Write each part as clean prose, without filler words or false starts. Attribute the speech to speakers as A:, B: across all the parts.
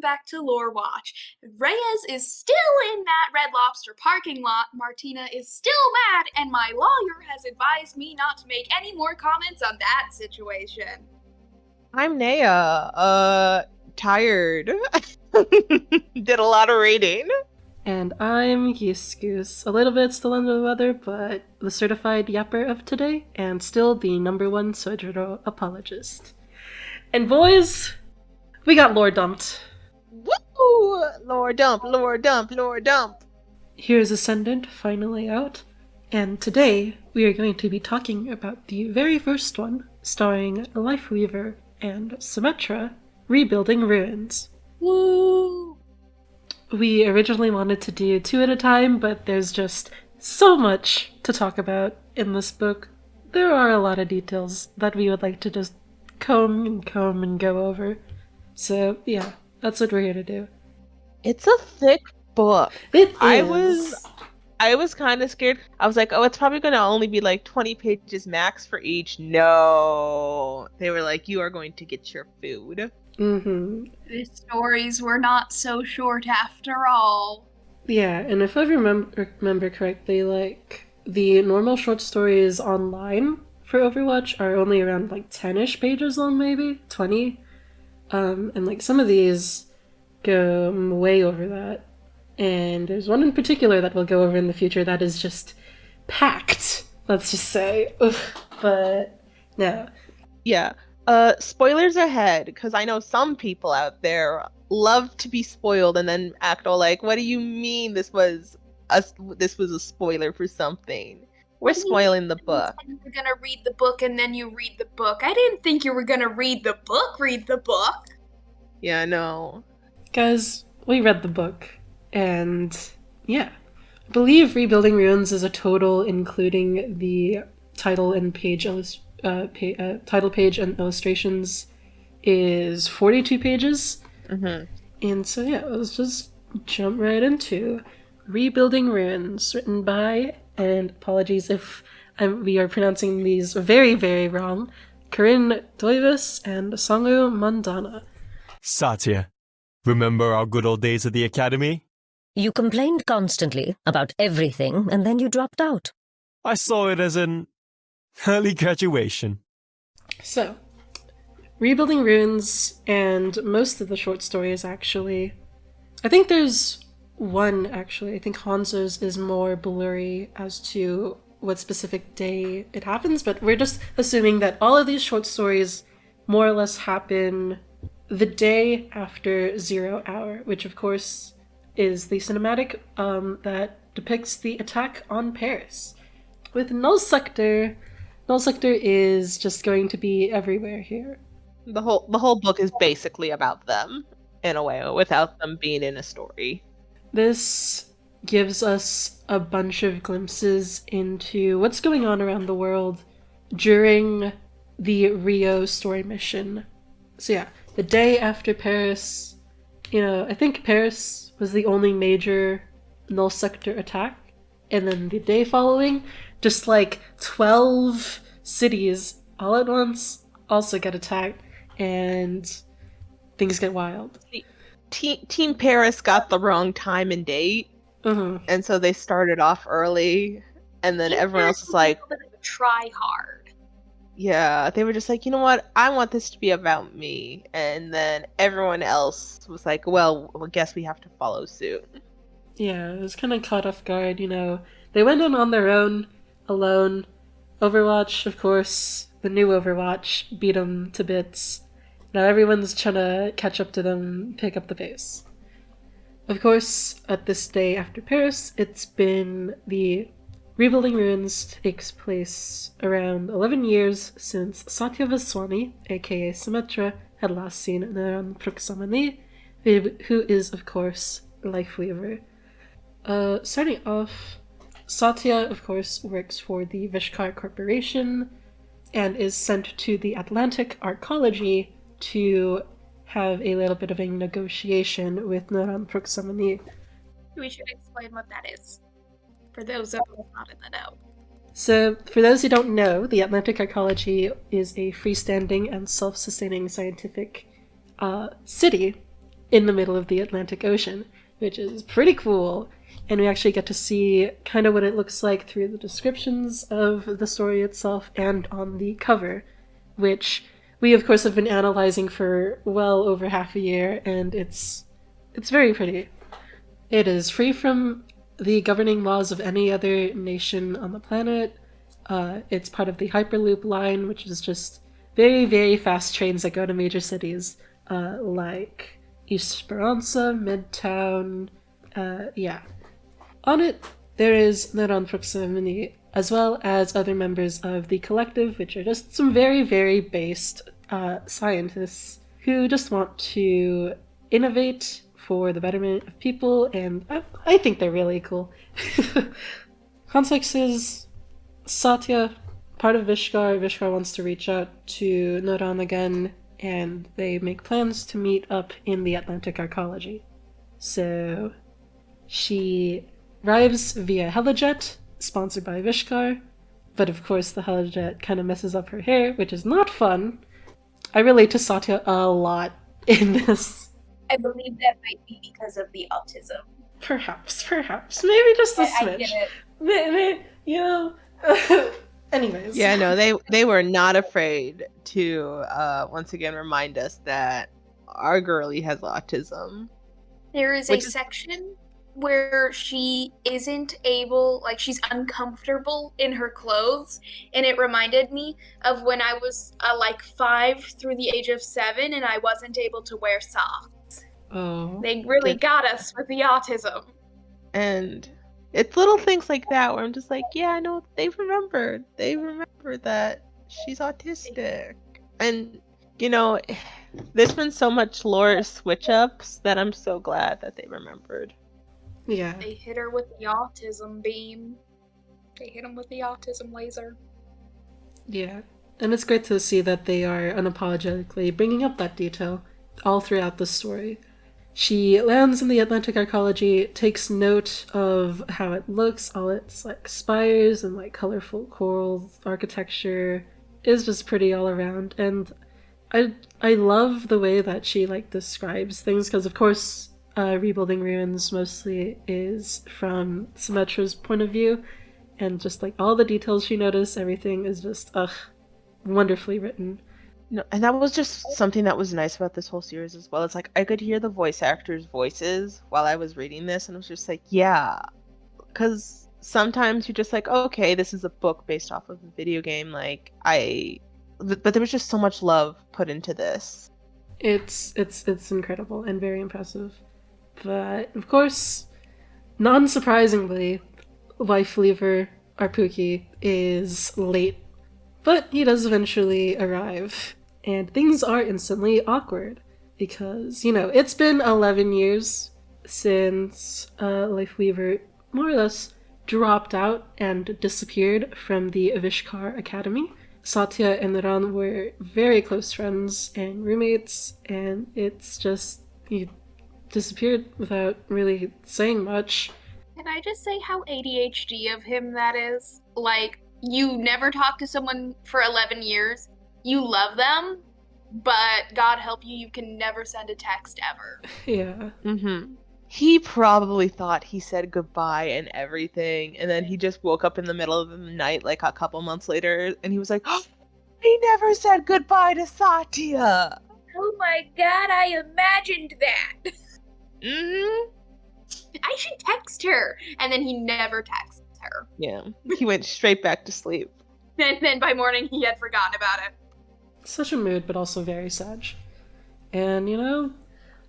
A: welcome back to Lorewatch. Reyes is still in that Red Lobster parking lot, Martina is still mad, and my lawyer has advised me not to make any more comments on that situation.
B: I'm Naya. Tired. Did a lot of reading.
C: And I'm Goose. A little bit still under the weather, but the certified yapper of today, and still the #1 Sojiro apologist. And boys, we got lore dumped.
B: Woo! Lore dump, lore dump, lore dump.
C: Heroes Ascendant finally out, and today we are going to be talking about the very first one, starring Lifeweaver and Symmetra, Rebuilding Ruins.
A: Woo!
C: We originally wanted to do 2 at a time, but there's just so much to talk about in this book. There are a lot of details that we would like to just comb and go over. So, yeah, that's what we're here to do.
B: It's a thick book.
C: It is.
B: I was kind of scared. I was like, oh, it's probably going to only be like 20 pages max for each. No. They were like, you are going to get your food.
C: Mm-hmm.
A: The stories were not so short after all.
C: Yeah, and if I remember correctly, like, the normal short stories online for Overwatch are only around like 10-ish pages long, maybe 20. And like some of these go way over that. And there's one in particular that we'll go over in the future that is just packed, let's just say. But no.
B: Yeah. Spoilers ahead, because I know some people out there love to be spoiled and then act all like, what do you mean this was a spoiler for something? We're spoiling the book.
A: You were gonna read the book and then you read the book. I didn't think you were gonna read the book.
B: Yeah, no.
C: Guys, we read the book, and yeah. I believe Rebuilding Ruins is a total, including the title and page title page and illustrations, is 42 pages.
B: Mm-hmm.
C: And so yeah, let's just jump right into Rebuilding Ruins, written by, and apologies if we are pronouncing these very, very wrong, Corinne Duyvis and Sangu Mandanna.
D: Satya, remember our good old days at the academy?
E: You complained constantly about everything, and then you dropped out.
D: I saw it as an early graduation.
C: So, Rebuilding Ruins, and most of the short stories, actually. I think there's one, actually. I think Hanzo's is more blurry as to what specific day it happens, but we're just assuming that all of these short stories more or less happen the day after 0 Hour, which of course is the cinematic that depicts the attack on Paris. With Null Sector is just going to be everywhere here.
B: The whole book is basically about them, in a way, without them being in a story.
C: This gives us a bunch of glimpses into what's going on around the world during the Rio story mission. So yeah, the day after Paris, I think Paris was the only major Null Sector attack, and then the day following, just like 12 cities all at once also get attacked, and things get wild.
B: Team Paris got the wrong time and date, and so they started off early, and then everyone else was like,
A: try hard.
B: Yeah, they were just like, you know what, I want this to be about me, and then everyone else was like, well, I guess we have to follow suit.
C: Yeah, it was kind of caught off guard, They went on their own, alone. Overwatch, of course, the new Overwatch, beat them to bits. Now everyone's trying to catch up to them, pick up the pace. Of course, at this day after Paris, it's been the Rebuilding Ruins takes place around 11 years since Satya Vaswani, aka Symmetra, had last seen Naran Proksamani, who is, of course, Lifeweaver. Starting off, Satya, of course, works for the Vishkar Corporation and is sent to the Atlantic Arcology to have a little bit of a negotiation with Naran Proksamani.
A: We should explain what that is, for those of us not in the know.
C: So, for those who don't know, the Atlantic Arcology is a freestanding and self-sustaining scientific city in the middle of the Atlantic Ocean, which is pretty cool. And we actually get to see kind of what it looks like through the descriptions of the story itself and on the cover, which we, of course, have been analyzing for well over half a year, and it's very pretty. It is free from the governing laws of any other nation on the planet. It's part of the Hyperloop line, which is just very, very fast trains that go to major cities, like East Esperanza, Midtown, yeah. On it, there is Neron Proximity, as well as other members of the collective, which are just some very, very based scientists who just want to innovate for the betterment of people, and I think they're really cool. Context is Satya, part of Vishkar. Vishkar wants to reach out to Neron again, and they make plans to meet up in the Atlantic Arcology. So she arrives via helijet, sponsored by Vishkar, but of course the helijet kind of messes up her hair, which is not fun. I relate to Satya a lot in this.
A: I believe that might be because of the autism.
C: Perhaps. Maybe just a
A: I
C: smidge.
A: get it.
C: Maybe, you know. Anyways.
B: Yeah, no, they were not afraid to once again remind us that our girlie has autism.
A: There is a section where she isn't able, like, she's uncomfortable in her clothes, and it reminded me of when I was like 5 through the age of 7 and I wasn't able to wear socks.
C: Oh.
A: They really got us with the autism.
B: And it's little things like that where I'm just like, yeah, no, they've remembered. They remember that she's autistic. And, you know, there's been so much lore switch-ups that I'm so glad that they remembered.
C: Yeah.
A: They hit her with the autism beam. They hit him with the autism laser.
C: Yeah. And it's great to see that they are unapologetically bringing up that detail all throughout the story. She lands in the Atlantic Arcology, takes note of how it looks, all its like spires and like colorful corals, architecture is just pretty all around. And I love the way that she like describes things, because of course Rebuilding Ruins mostly is from Symmetra's point of view, and just like all the details she noticed, everything is just wonderfully written.
B: No, and that was just something that was nice about this whole series as well. It's like I could hear the voice actors' voices while I was reading this, and I was just like, yeah, because sometimes you're just like, oh, okay, this is a book based off of a video game. Like but there was just so much love put into this.
C: It's incredible and very impressive. But of course, non-surprisingly, Lifeweaver Arpuki is late, but he does eventually arrive, and things are instantly awkward because, you know, it's been 11 years since Lifeweaver more or less dropped out and disappeared from the Vishkar Academy. Satya and Neron were very close friends and roommates, and it's just, he disappeared without really saying much.
A: Can I just say how ADHD of him that is? Like, you never talk to someone for 11 years, you love them, but God help you, you can never send a text ever.
C: Yeah.
B: Mm-hmm. He probably thought he said goodbye and everything, and then he just woke up in the middle of the night like a couple months later, and he was like, oh, he never said goodbye to Satya!
A: Oh my god, I imagined that!
B: Mm-hmm.
A: I should text her! And then he never texts her.
B: Yeah, he went straight back to sleep.
A: And then by morning he had forgotten about it.
C: Such a mood, but also very sad. And, you know,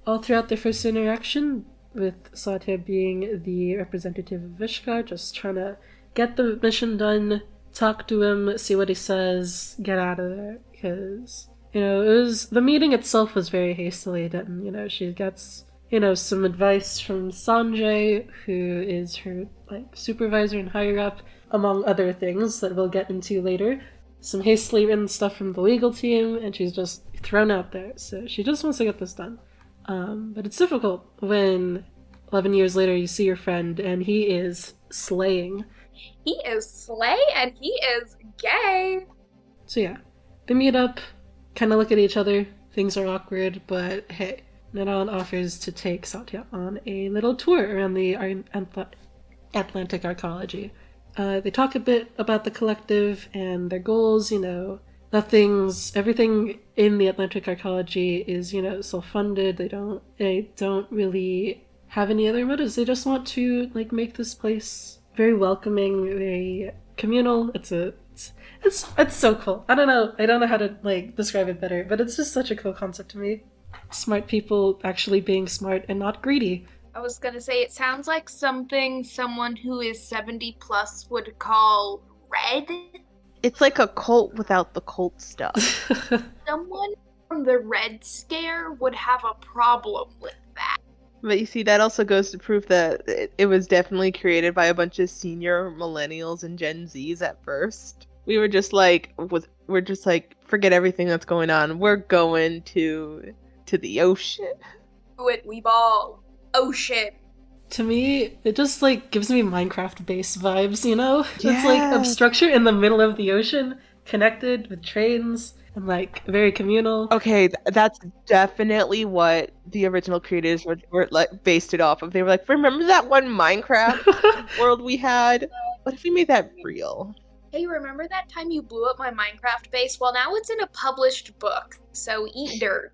C: all throughout their first interaction, with Satya being the representative of Vishkar, just trying to get the mission done, talk to him, see what he says, get out of there, because, you know, the meeting itself was very hastily done. You know, she gets, you know, some advice from Sanjay, who is her, like, supervisor and higher up, among other things that we'll get into later. Some hastily written stuff from the legal team, and she's just thrown out there, so she just wants to get this done. But it's difficult when 11 years later you see your friend and he is slaying.
A: He is slay and he is gay.
C: So yeah, they meet up, kind of look at each other, things are awkward, but hey, Nadan offers to take Satya on a little tour around the Atlantic arcology. They talk a bit about the collective and their goals, everything in the Atlantic arcology is, self-funded. They don't really have any other motives. They just want to, make this place very welcoming, very communal. It's so cool. I don't know how to, describe it better, but it's just such a cool concept to me. Smart people actually being smart and not greedy.
A: I was gonna say, it sounds like something someone who is 70 plus would call red.
B: It's like a cult without the cult stuff.
A: Someone from the Red Scare would have a problem with that.
B: But you see, that also goes to prove that it was definitely created by a bunch of senior millennials and Gen Zs at first. We're just like, forget everything that's going on. We're going to the ocean.
A: Do it, we ball. Ocean.
C: To me, it just gives me Minecraft base vibes,
B: Yeah.
C: It's a structure in the middle of the ocean, connected with trains, and very communal.
B: Okay, that's definitely what the original creators were based it off of. They were like, remember that one Minecraft world we had? What if we made that real?
A: Hey, remember that time you blew up my Minecraft base? Well, now it's in a published book, so eat dirt.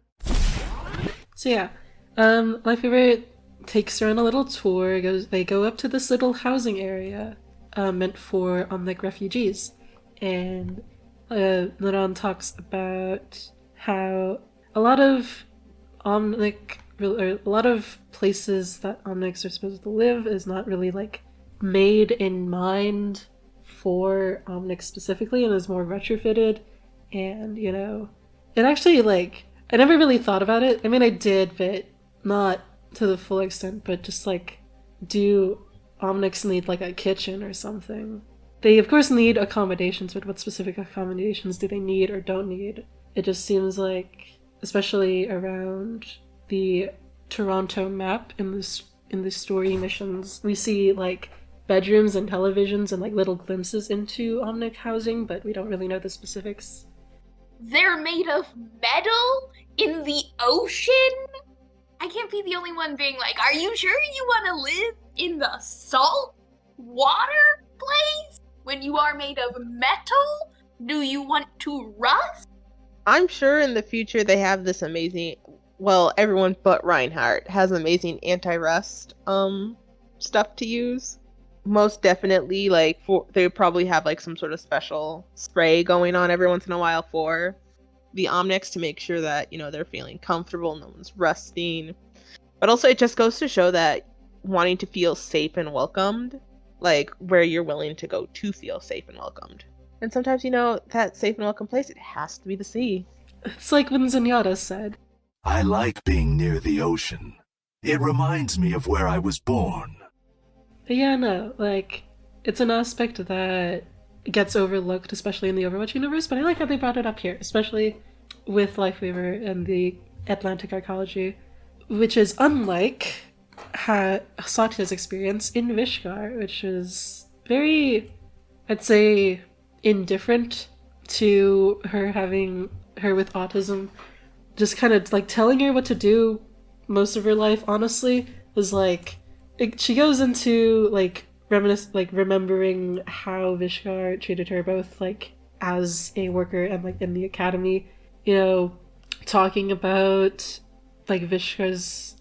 C: So yeah, Lifeweaver takes her on a little tour. They go up to this little housing area meant for refugees, and Nadan talks about how a lot of places that Omnics are supposed to live is not really made in mind for Omnics specifically, and is more retrofitted. And it actually I never really thought about it. I mean, I did, but not to the full extent. But just do Omnics need a kitchen or something? They of course need accommodations, but what specific accommodations do they need or don't need? It just seems especially around the Toronto map in the story missions, we see bedrooms and televisions and little glimpses into Omnic housing, but we don't really know the specifics.
A: They're made of metal in the ocean? I can't be the only one being are you sure you want to live in the salt water place? When you are made of metal? Do you want to rust?
B: I'm sure in the future they have this amazing, well, everyone but Reinhardt has amazing anti-rust stuff to use. Most definitely, they probably have some sort of special spray going on every once in a while for the Omnics to make sure that they're feeling comfortable, no one's rusting. But also, it just goes to show that wanting to feel safe and welcomed, where you're willing to go to feel safe and welcomed. And sometimes that safe and welcome place, it has to be the sea.
C: It's like when Zenyatta said,
F: "I like being near the ocean. It reminds me of where I was born."
C: But yeah, no, it's an aspect that gets overlooked, especially in the Overwatch universe, but I like how they brought it up here, especially with Lifeweaver and the Atlantic arcology, which is unlike Satya's experience in Vishkar, which is very, I'd say, indifferent to her with autism. Just kind of telling her what to do most of her life, honestly, is she goes into remembering how Vishkar treated her both as a worker and in the academy, talking about Vishkar's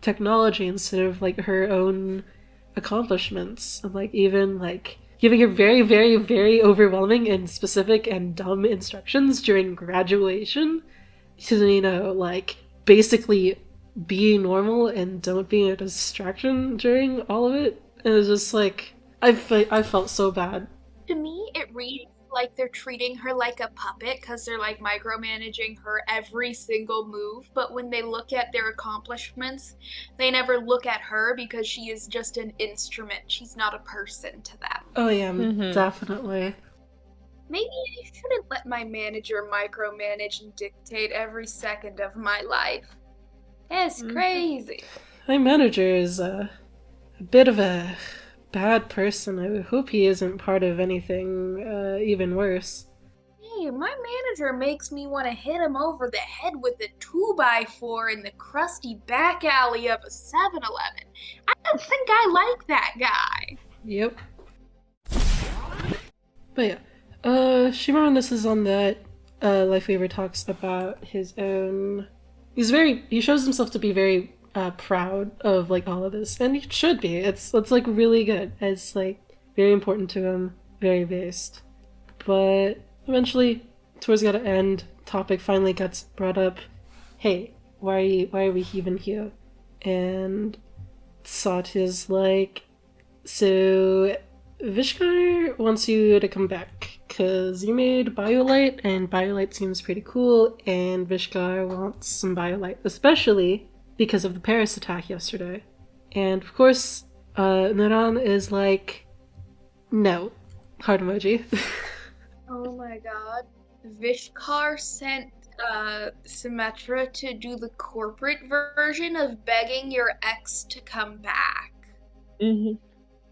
C: technology instead of her own accomplishments, and even giving her very, very, very overwhelming and specific and dumb instructions during graduation to basically be normal and don't be a distraction during all of it. And it was just I felt so bad.
A: To me, it reads like they're treating her like a puppet because they're micromanaging her every single move. But when they look at their accomplishments, they never look at her because she is just an instrument. She's not a person to them.
C: Oh yeah, definitely.
A: Maybe I shouldn't let my manager micromanage and dictate every second of my life. It's crazy.
C: My manager is a bit of a bad person. I hope he isn't part of anything even worse.
A: Hey, my manager makes me want to hit him over the head with a 2x4 in the crusty back alley of a 7-Eleven. I don't think I like that guy.
C: Yep. But yeah, Shimaranus is on that. Lifeweaver talks about his own. He shows himself to be very proud of like all of this, and he should be. It's like really good. It's like very important to him, very based. But eventually, towards the end, topic finally gets brought up. Hey, why are we even here? And Satya's like, so Vishkar wants you to come back because you made Biolite, and Biolite seems pretty cool, and Vishkar wants some Biolite, especially because of the Paris attack yesterday. And of course, Naran is like, no. Heart emoji.
A: Oh my god. Vishkar sent Symmetra to do the corporate version of begging your ex to come back.
B: Mm-hmm.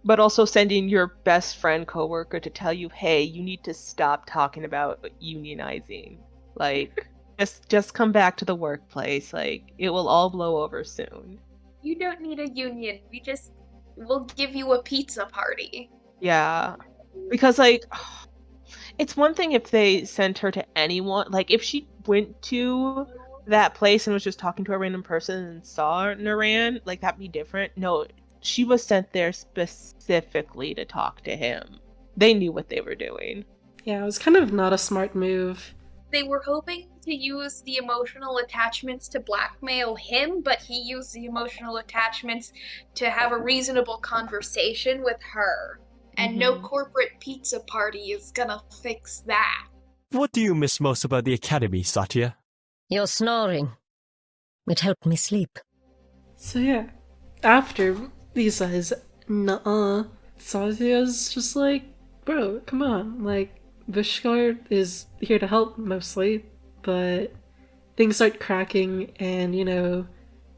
B: But also sending your best friend coworker to tell you, hey, you need to stop talking about unionizing. Like, just come back to the workplace. Like, it will all blow over soon.
A: You don't need a union. We'll give you a pizza party.
B: Yeah. Because, like, it's one thing if they sent her to anyone. Like, if she went to that place and was just talking to a random person and saw Naran, like, that'd be different. No, she was sent there specifically to talk to him. They knew what they were doing.
C: Yeah, it was kind of not a smart move.
A: They were hoping to use the emotional attachments to blackmail him, but he used the emotional attachments to have a reasonable conversation with her. And no corporate pizza party is gonna fix that.
D: What do you miss most about the academy, Satya?
E: Your snoring. It helped me sleep.
C: So yeah, after he says, nuh-uh, Satya's just like, bro, come on. Like, Vishkar is here to help mostly, but things start cracking, and, you know,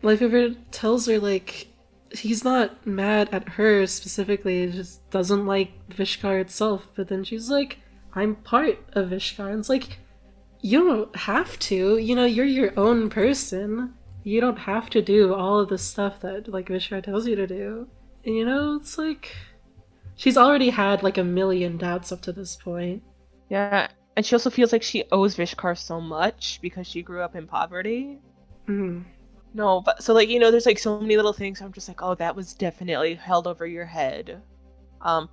C: Lifeweaver tells her, like, he's not mad at her specifically, he just doesn't like Vishkar itself, but then she's like, I'm part of Vishkar, and it's like, you don't have to, you know, you're your own person. You don't have to do all of the stuff that, like, Vishkar tells you to do. And, you know, it's like, she's already had, like, a million doubts up to this point.
B: Yeah, and she also feels like she owes Vishkar so much because she grew up in poverty. No, but so, like, you know, there's like so many little things. I'm just like, oh, that was definitely held over your head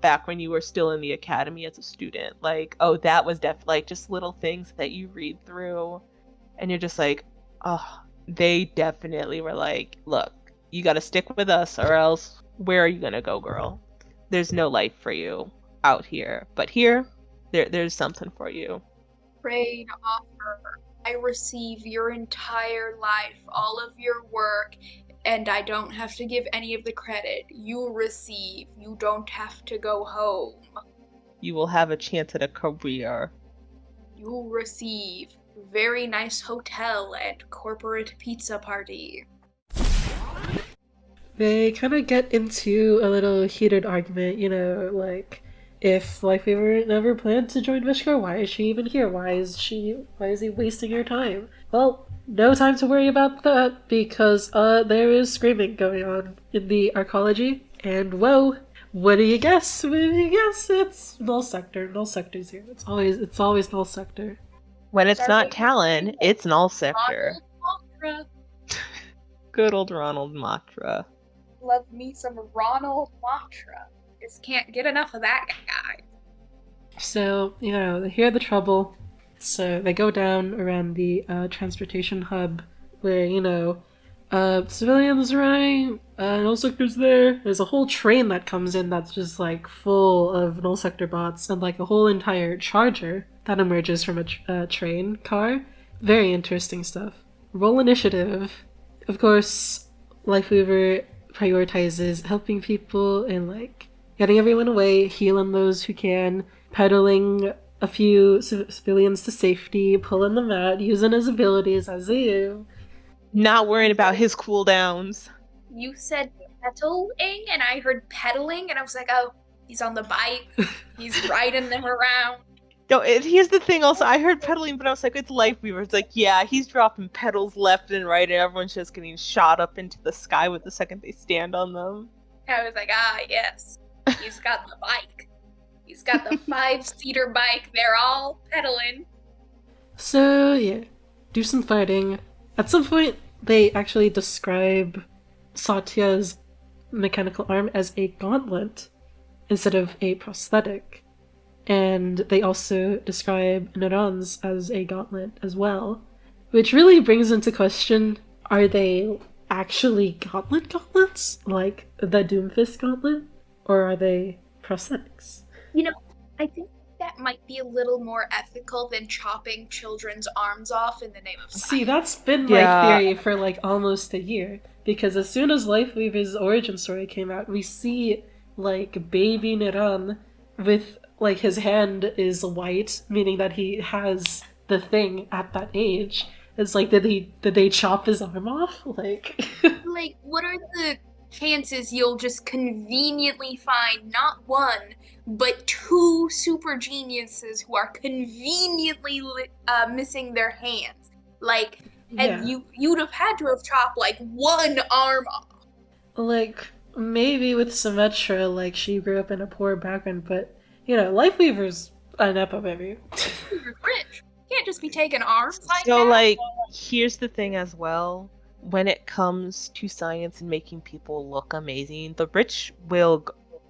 B: back when you were still in the academy as a student. Like, oh, that was like just little things that you read through and you're just like, oh, they definitely were like, look, you got to stick with us or else where are you going to go, girl? There's no life for you out here. But here, there's something for you.
A: Trade offer. I receive your entire life, all of your work, and I don't have to give any of the credit. You receive. You don't have to go home.
B: You will have a chance at a career.
A: You'll receive. Very nice hotel and corporate pizza party.
C: They kind of get into a little heated argument, you know, like, if Lifeweaver never planned to join Vishkar, why is she even here? Why is he wasting her time? Well, no time to worry about that, because there is screaming going on in the arcology, and whoa, what do you guess? What do you guess? It's null sector. Null sector's here. It's always null sector.
B: When it's not Talon, it's null sector.
A: Ronald
B: Good old Ronald Matra.
A: Love me some Ronald Matra. Just can't get enough of that guy.
C: So, you know, they hear the trouble, so they go down around the transportation hub where, you know, civilians are running, null sector's there. There's a whole train that comes in that's just like full of null sector bots, and like a whole entire charger that emerges from a train car. Very interesting stuff. Roll initiative. Of course, Lifeweaver prioritizes helping people and like getting everyone away, healing those who can, pedaling a few civilians to safety, pulling them out, using his abilities as they do.
B: Not worrying about his cooldowns.
A: You said pedaling, and I heard pedaling, and I was like, oh, he's on the bike. He's riding them around.
B: Here's the thing also, I heard pedaling, but I was like, it's Lifeweaver. It's like, yeah, he's dropping pedals left and right, and everyone's just getting shot up into the sky with the second they stand on them.
A: I was like, yes. He's got the bike. He's got the 5-seater bike. They're all pedaling.
C: So, yeah, do some fighting. At some point, they actually describe Satya's mechanical arm as a gauntlet instead of a prosthetic. And they also describe Naran's as a gauntlet as well. Which really brings into question, are they actually gauntlets? Like the Doomfist gauntlet? Or are they prosthetics?
A: I think that might be a little more ethical than chopping children's arms off in the name of science.
C: See, that's been my theory for like almost a year. Because as soon as Lifeweaver's origin story came out, we see like baby Naran with like his hand is white, meaning that he has the thing at that age. It's like, did they chop his arm off? Like,
A: Like, what are the chances you'll just conveniently find not one, but 2 super geniuses who are conveniently missing their hands? Like, and you'd have had to have chopped like one arm off.
C: like maybe with Symmetra, like she grew up in a poor background, but Lifeweaver's a nepo baby.
A: You're rich. You can't just be taking arms like
B: So,
A: that.
B: like, here's the thing as well. When it comes to science and making people look amazing, the rich will,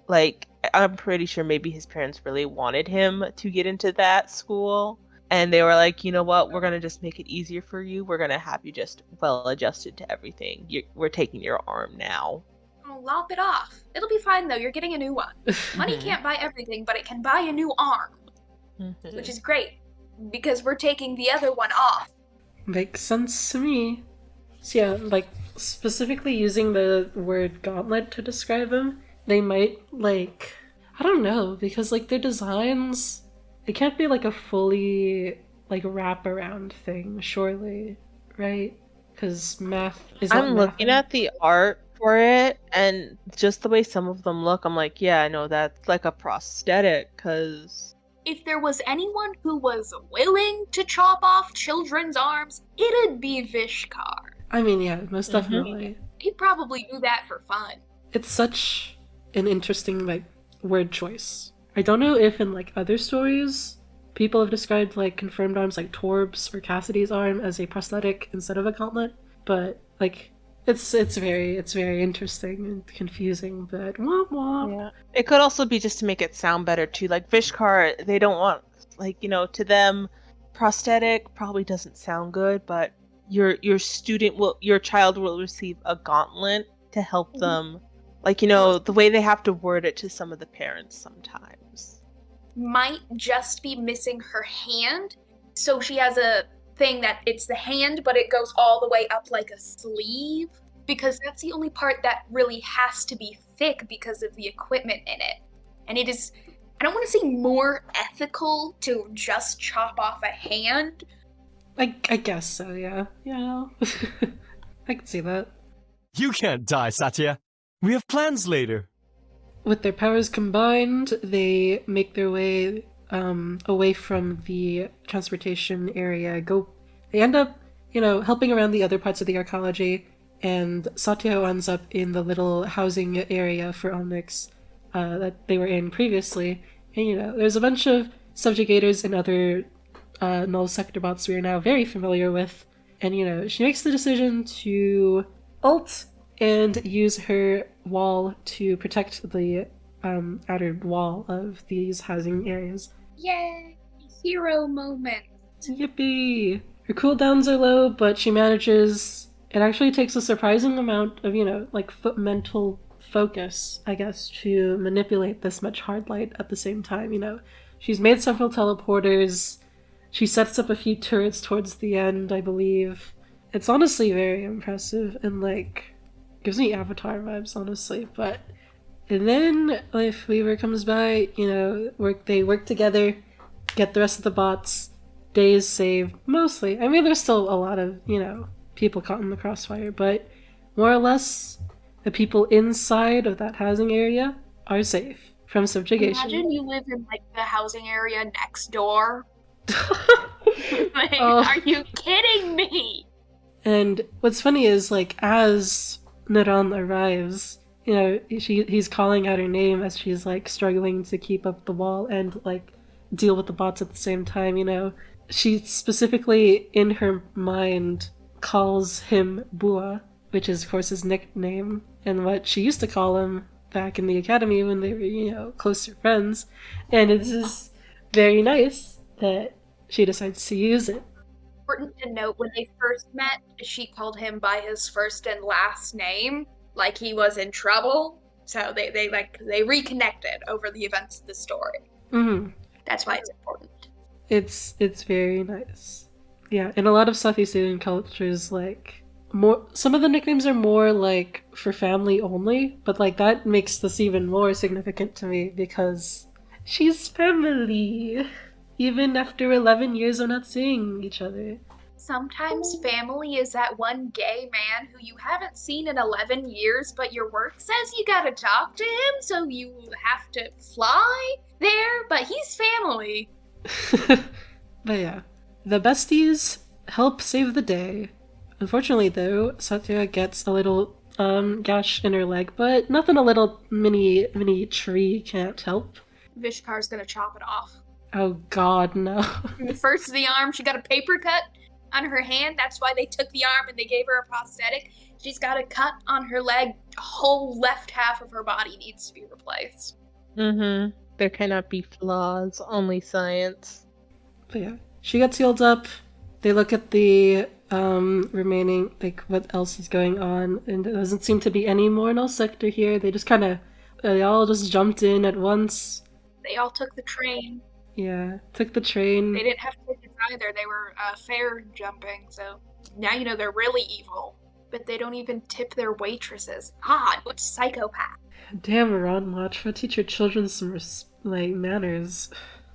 B: like, I'm pretty sure maybe his parents really wanted him to get into that school. And they were like, you know what, we're going to just make it easier for you. We're going to have you just well adjusted to everything. We're taking your arm now.
A: Oh, lop it off. It'll be fine though, you're getting a new one. Money can't buy everything, but it can buy a new arm. Which is great, because we're taking the other one off.
C: Makes sense to me. So yeah, like, specifically using the word gauntlet to describe him, they might, like, I don't know, because, like, their designs, it can't be, like, a fully, like, wraparound thing, surely, right? Because math is not
B: I'm looking at the art for it, and just the way some of them look, I'm like, yeah, no, that's like a prosthetic, because...
A: If there was anyone who was willing to chop off children's arms, it'd be Vishkar.
C: I mean, yeah, most definitely.
A: He'd probably do that for fun.
C: It's such an interesting, like, word choice. I don't know if in, like, other stories, people have described, like, confirmed arms like Torb's or Cassidy's arm as a prosthetic instead of a gauntlet, but, like, it's very interesting and confusing, but womp womp.
B: Yeah. It could also be just to make it sound better too. Like Vishkar, they don't want, like, to them, prosthetic probably doesn't sound good, but your child will receive a gauntlet to help them. Like, the way they have to word it to some of the parents sometimes.
A: Might just be missing her hand, so she has a thing that it's the hand, but it goes all the way up like a sleeve, because that's the only part that really has to be thick because of the equipment in it. And it is, I don't want to say more ethical to just chop off a hand.
C: I guess so, yeah. Yeah. I can see that.
D: You can't die, Satya. We have plans later.
C: With their powers combined, they make their way away from the transportation area. They end up, helping around the other parts of the arcology, and Satya ends up in the little housing area for Onyx that they were in previously. And, there's a bunch of subjugators and other null sector bots we are now very familiar with. And, she makes the decision to ult and use her wall to protect the outer wall of these housing areas.
A: Yay! Hero moment.
C: Yippee! Her cooldowns are low, but she manages... It actually takes a surprising amount of, mental focus, I guess, to manipulate this much hard light at the same time, She's made several teleporters. She sets up a few turrets towards the end, I believe. It's honestly very impressive and, gives me Avatar vibes, honestly. And then Lifeweaver comes by, they work together, get the rest of the bots, days saved, mostly. I mean, there's still a lot of, people caught in the crossfire, but more or less, the people inside of that housing area are safe, from subjugation.
A: Imagine you live in like the housing area next door. Like, Are you kidding me?
C: And what's funny is, like, as Naran arrives, you know, he's calling out her name as she's, like, struggling to keep up the wall and, like, deal with the bots at the same time, you know. She specifically, in her mind, calls him Bua, which is, of course, his nickname, and what she used to call him back in the academy when they were, you know, closer friends. And it's just very nice that she decides to use it.
A: Important to note, when they first met, she called him by his first and last name, like he was in trouble. So they reconnected over the events of the story.
C: Mm-hmm.
A: That's why it's important.
C: It's very nice. Yeah, in a lot of Southeast Asian cultures, like, some of the nicknames are more like for family only, but like that makes this even more significant to me because she's family. Even after 11 years of not seeing each other.
A: Sometimes family is that one gay man who you haven't seen in 11 years, but your work says you gotta talk to him, so you have to fly there, but he's family.
C: But yeah, the besties help save the day. Unfortunately though, Satya gets a little gash in her leg, but nothing a little mini tree can't help.
A: Vishkar's gonna chop it off.
C: Oh god, no.
A: First the arm, she got a paper cut on her hand. That's why they took the arm and they gave her a prosthetic. She's got a cut on her leg. The whole left half of her body needs to be replaced.
B: Mm-hmm. There cannot be flaws, only science.
C: But yeah, she gets healed up. They look at the remaining, like, what else is going on, and there doesn't seem to be any more in our sector here. They just they all just jumped in at once.
A: They all took the train.
C: Yeah, took the train.
A: They didn't have tickets either. They were fare jumping, so now you know they're really evil. But they don't even tip their waitresses. Odd, what psychopath.
C: Damn, Lorewatch, what teach your children some manners?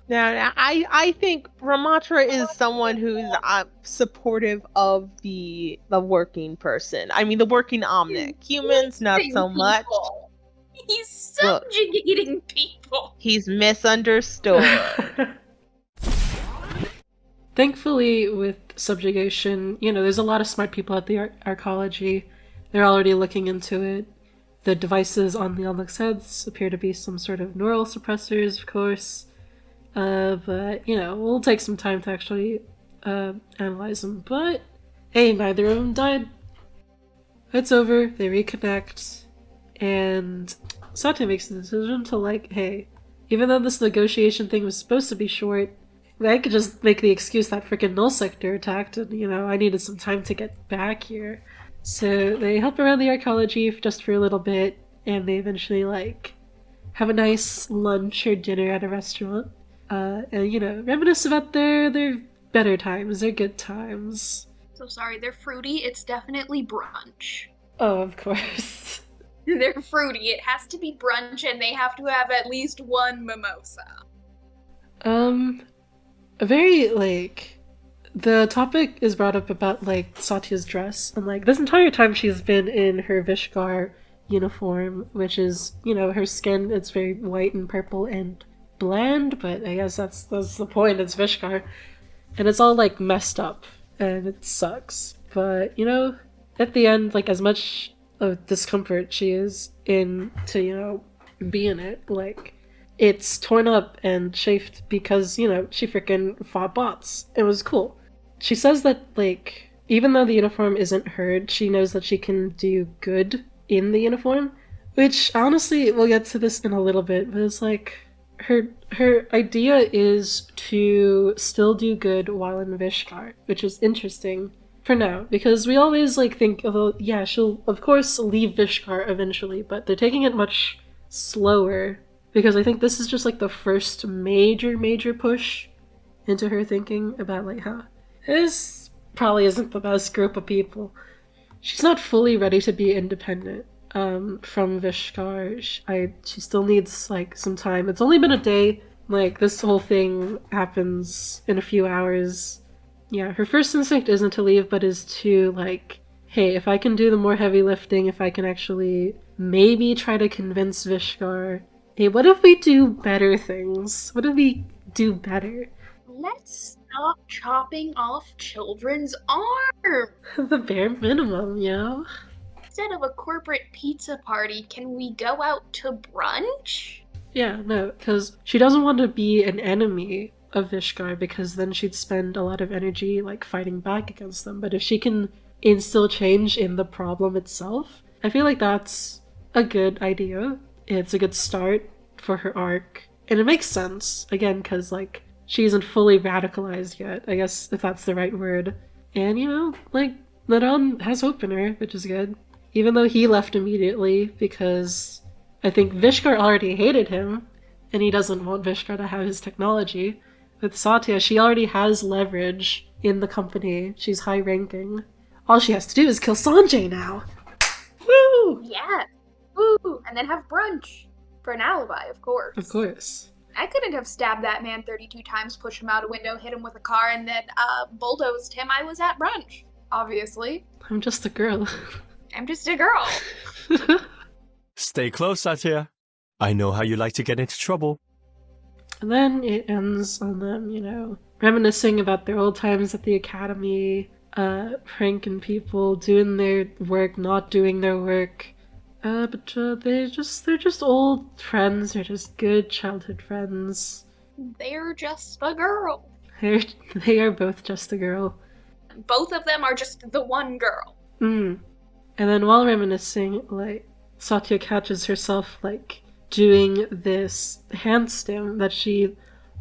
B: Now, I think Ramatra is someone who's supportive of the working person. I mean, the working omnic. Humans, not so much.
A: He's subjugating people.
B: He's misunderstood.
C: Thankfully, with subjugation, you know, there's a lot of smart people at the arcology. They're already looking into it. The devices on the Onyx heads appear to be some sort of neural suppressors, of course. But, you know, we'll take some time to actually analyze them. But, hey, neither of them died. It's over. They reconnect. And Satya makes the decision to, like, hey, even though this negotiation thing was supposed to be short, I could just make the excuse that freaking null sector attacked and, you know, I needed some time to get back here. So they help around the arcology just for a little bit, and they eventually, like, have a nice lunch or dinner at a restaurant. And, you know, reminisce about their better times, their good times.
A: So sorry, they're fruity. It's definitely brunch.
C: Oh, of course.
A: They're fruity. It has to be brunch, and they have to have at least one mimosa.
C: Very, like, the topic is brought up about, like, Satya's dress, and, like, this entire time she's been in her Vishkar uniform, which is, you know, her skin, it's very white and purple and bland, but I guess that's the point, it's Vishkar. And it's all, like, messed up, and it sucks. But, you know, at the end, like, as much of discomfort she is in to, you know, be in it, like, it's torn up and chafed because, you know, she freaking fought bots. It was cool. She says that, like, even though the uniform isn't hers, she knows that she can do good in the uniform, which, honestly, we'll get to this in a little bit, but it's like, her idea is to still do good while in Vishkar, which is interesting for now, because we always, like, think, oh, yeah, she'll, of course, leave Vishkar eventually, but they're taking it much slower, because I think this is just, like, the first major push into her thinking about, like, how this probably isn't the best group of people. She's not fully ready to be independent from Vishkar. She still needs, like, some time. It's only been a day. Like, this whole thing happens in a few hours. Yeah, her first instinct isn't to leave, but is to, like, hey, if I can do the more heavy lifting, if I can actually maybe try to convince Vishkar, Hey, what if we do better things? What if we do better?
A: Let's stop chopping off children's arms.
C: The bare minimum,
A: Instead of a corporate pizza party, can we go out to brunch?
C: Yeah, no, because she doesn't want to be an enemy of Vishkar, because then she'd spend a lot of energy, like, fighting back against them. But if she can instill change in the problem itself, I feel like that's a good idea. It's a good start for her arc. And it makes sense, again, because, like, she isn't fully radicalized yet, I guess, if that's the right word. And, like, Nadon has hope in her, which is good. Even though he left immediately, because I think Vishkar already hated him, and he doesn't want Vishkar to have his technology. With Satya, she already has leverage in the company. She's high-ranking. All she has to do is kill Sanjay now! Woo!
A: Yeah. Woo! And then have brunch. For an alibi, of course.
C: Of course.
A: I couldn't have stabbed that man 32 times, pushed him out a window, hit him with a car, and then bulldozed him. I was at brunch, obviously.
C: I'm just a girl.
A: I'm just a girl.
D: Stay close, Satya. I know how you like to get into trouble.
C: And then it ends on them, reminiscing about their old times at the academy, pranking people, doing their work, not doing their work. But they're just old friends. They're just good childhood friends.
A: They're just a girl.
C: They are both just a girl.
A: Both of them are just the one girl.
C: And then while reminiscing, like, Satya catches herself, like, doing this handstem that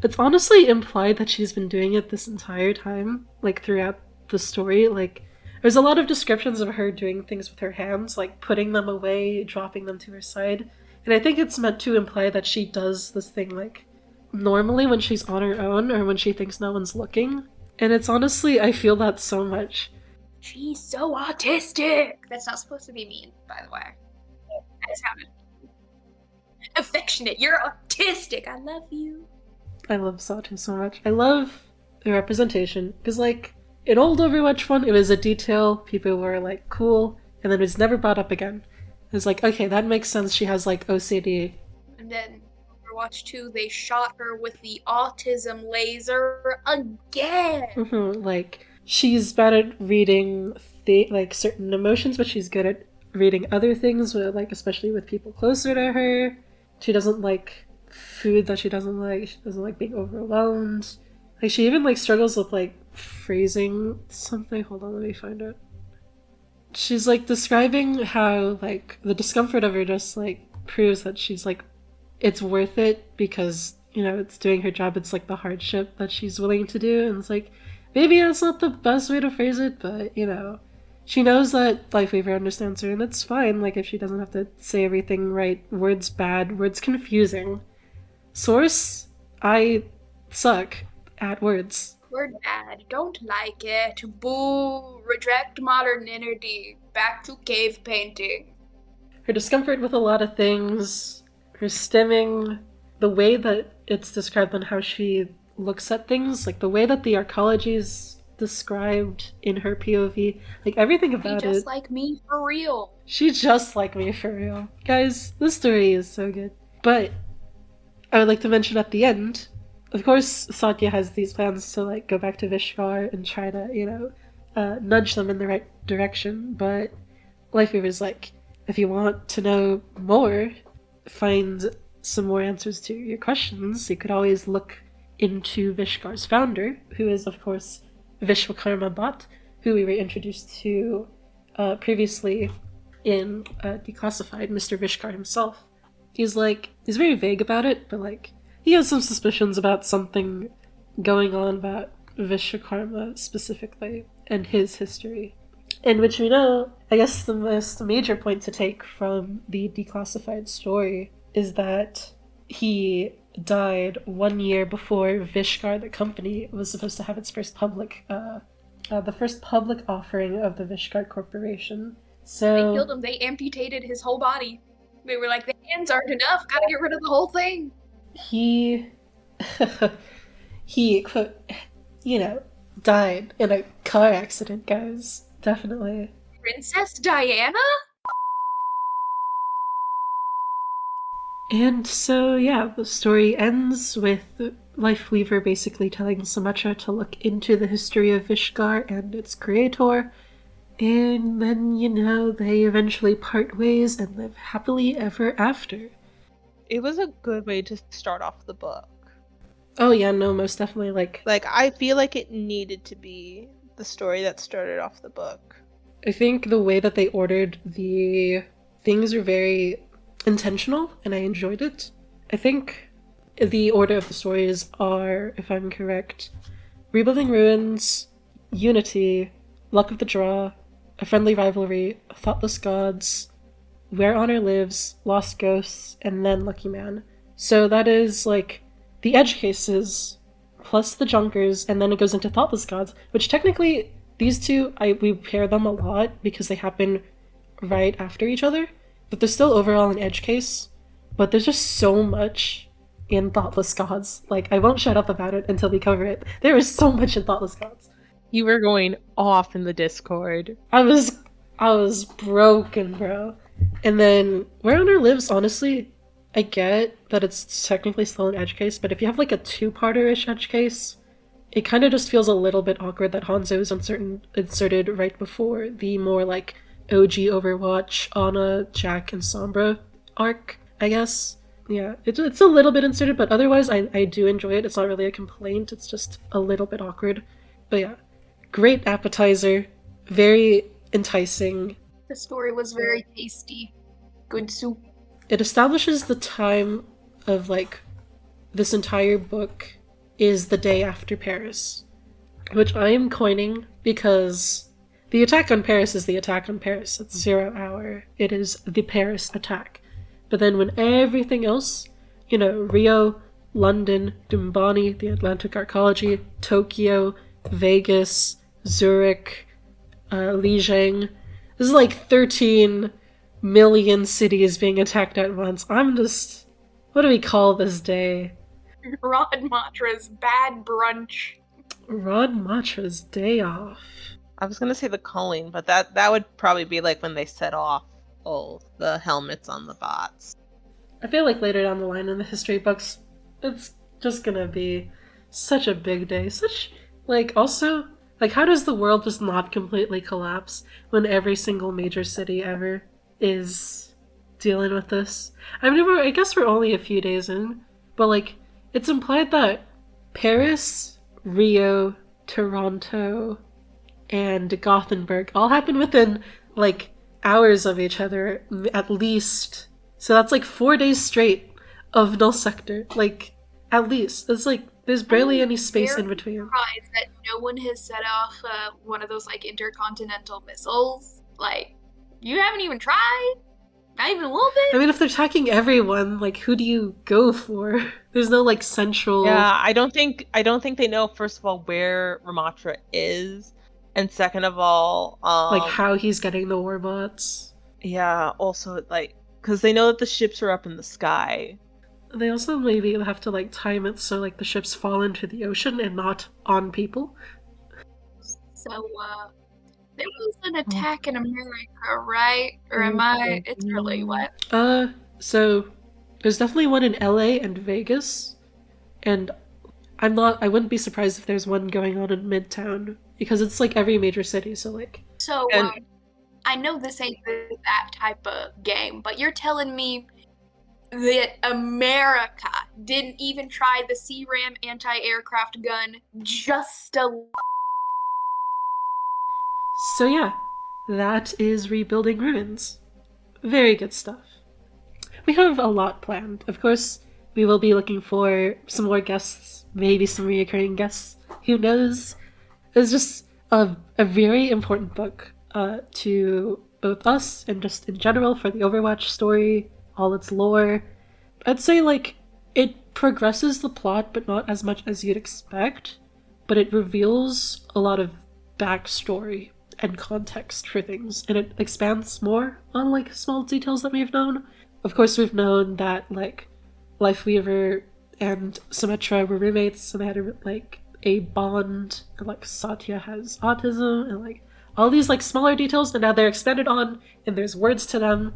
C: it's honestly implied that she's been doing it this entire time, like, throughout the story. Like, there's a lot of descriptions of her doing things with her hands, like putting them away, dropping them to her side. And I think it's meant to imply that she does this thing, like, normally when she's on her own or when she thinks no one's looking. And it's honestly, I feel that so much.
A: She's so autistic. That's not supposed to be mean, by the way. I sounded affectionate. You're autistic. I love you.
C: I love Satya so much. I love the representation, because, like, in old Overwatch 1, it was a detail, people were like, cool, and then it was never brought up again. It's like, okay, that makes sense, she has, like, OCD.
A: And then Overwatch 2, they shot her with the autism laser again.
C: Like, she's bad at reading, like, certain emotions, but she's good at reading other things, like, especially with people closer to her. She doesn't like food that she doesn't like being overwhelmed. Like, she even, like, struggles with, like, phrasing something. Hold on, let me find it. She's, like, describing how, like, the discomfort of her just, like, proves that she's, like, it's worth it because, it's doing her job. It's, like, the hardship that she's willing to do. And it's, like, maybe that's not the best way to phrase it, but, she knows that Lifeweaver understands her, and it's fine, like, if she doesn't have to say everything right. Words bad, words confusing. Source, I suck at words.
A: Word bad. Don't like it. Boo. Reject modernity. Back to cave painting.
C: Her discomfort with a lot of things, her stimming, the way that it's described on how she looks at things, like the way that the arcology is described in her POV, like everything about it.
A: She just like me for real.
C: She's just like me for real. Guys, this story is so good. But I would like to mention at the end, of course, Satya has these plans to, like, go back to Vishkar and try to, nudge them in the right direction, but Lifeweaver's like, if you want to know more, find some more answers to your questions, you could always look into Vishkar's founder, who is, of course, Vishwakarma Bhatt, who we were introduced to previously in Declassified, Mr. Vishkar himself. He's very vague about it, but, like, he has some suspicions about something going on about Vishwakarma specifically and his history. In which we know, I guess the most major point to take from the Declassified story is that he died 1 year before Vishkar, the company, was supposed to have its first public offering of the Vishkar Corporation. So
A: they killed him. They amputated his whole body. They were like, the hands aren't enough. Gotta get rid of the whole thing.
C: He died in a car accident, guys. Definitely.
A: Princess Diana?
C: And so, yeah, the story ends with Lifeweaver basically telling Symmetra to look into the history of Vishkar and its creator, and then, they eventually part ways and live happily ever after.
B: It was a good way to start off the book.
C: Oh yeah, no, most definitely,
B: Like, I feel like it needed to be the story that started off the book.
C: I think the way that they ordered the things are very intentional, and I enjoyed it. I think the order of the stories are, if I'm correct, Rebuilding Ruins, Unity, Luck of the Draw, A Friendly Rivalry, Thoughtless Gods, Where Honor Lives, Lost Ghosts, and then Lucky Man. So that is, the edge cases, plus the Junkers, and then it goes into Thoughtless Gods, which technically, these two, we pair them a lot because they happen right after each other, but they're still overall an edge case, but there's just so much in Thoughtless Gods. I won't shut up about it until we cover it. There is so much in Thoughtless Gods.
B: You were going off in the Discord.
C: I was broken, bro. And then Where Honor Lives, honestly, I get that it's technically still an edge case, but if you have a two-parter-ish edge case, it kind of just feels a little bit awkward that Hanzo is inserted right before the more OG Overwatch, Ana, Jack, and Sombra arc, I guess. Yeah, it's a little bit inserted, but otherwise I do enjoy it. It's not really a complaint, it's just a little bit awkward. But yeah, great appetizer, very enticing.
A: The story was very tasty. Good soup.
C: It establishes the time of this entire book is the day after Paris, which I am coining because the attack on Paris is the attack on Paris. It's 0 hour. It is the Paris attack. But then when everything else, Rio, London, Dumbani, the Atlantic Arcology, Tokyo, Vegas, Zurich, Lijiang, this is 13 million cities being attacked at once. What do we call this day?
A: Rod Matra's bad brunch.
C: Rod Matra's day off.
B: I was gonna say the culling, but that would probably be when they set off all the helmets on the bots.
C: I feel later down the line in the history books, it's just gonna be such a big day. Also, how does the world just not completely collapse when every single major city ever is dealing with this? I guess we're only a few days in, but it's implied that Paris, Rio, Toronto, and Gothenburg all happen within hours of each other at least. So that's 4 days straight of null sector. At least. It's there's barely any space in between.
A: I'm surprised that no one has set off one of those intercontinental missiles. You haven't even tried? Not even a little bit?
C: I mean, if they're attacking everyone, who do you go for? There's no central.
B: Yeah, I don't think they know, first of all, where Ramatra is, and second of all,
C: how he's getting the warbots.
B: Yeah, also because they know that the ships are up in the sky.
C: They also maybe have to time it so the ships fall into the ocean and not on people.
A: So there was an attack in America, right? Or am I? It's really what?
C: So there's definitely one in LA and Vegas, and I wouldn't be surprised if there's one going on in Midtown because it's every major city. So
A: So I know this ain't that type of game, but you're telling me that America didn't even try the C-RAM anti-aircraft gun just a...
C: So yeah, that is Rebuilding Ruins. Very good stuff. We have a lot planned. Of course, we will be looking for some more guests, maybe some reoccurring guests. Who knows? It's just a very important book to both us and just in general for the Overwatch story, all its lore. I'd say it progresses the plot, but not as much as you'd expect, but it reveals a lot of backstory and context for things, and it expands more on small details that we've known. Of course, we've known that Lifeweaver and Symmetra were roommates, and they had a bond, and Satya has autism, and all these smaller details, and now they're expanded on, and there's words to them,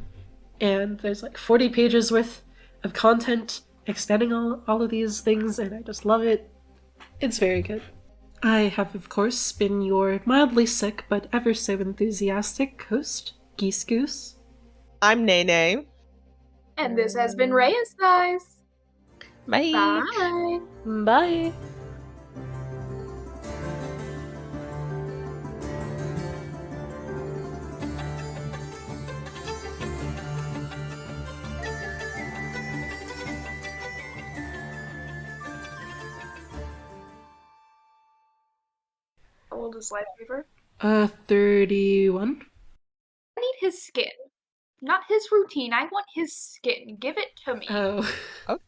C: and there's 40 pages worth of content extending all of these things, and I just love it. It's very good. I have, of course, been your mildly sick but ever so enthusiastic host, Goose.
B: I'm Nene.
A: And this has been Reyes, guys.
B: Bye.
A: Bye.
C: Bye!
A: How old is Lifeweaver?
C: 31?
A: I need his skin. Not his routine. I want his skin. Give it to me.
C: Oh.
B: Okay.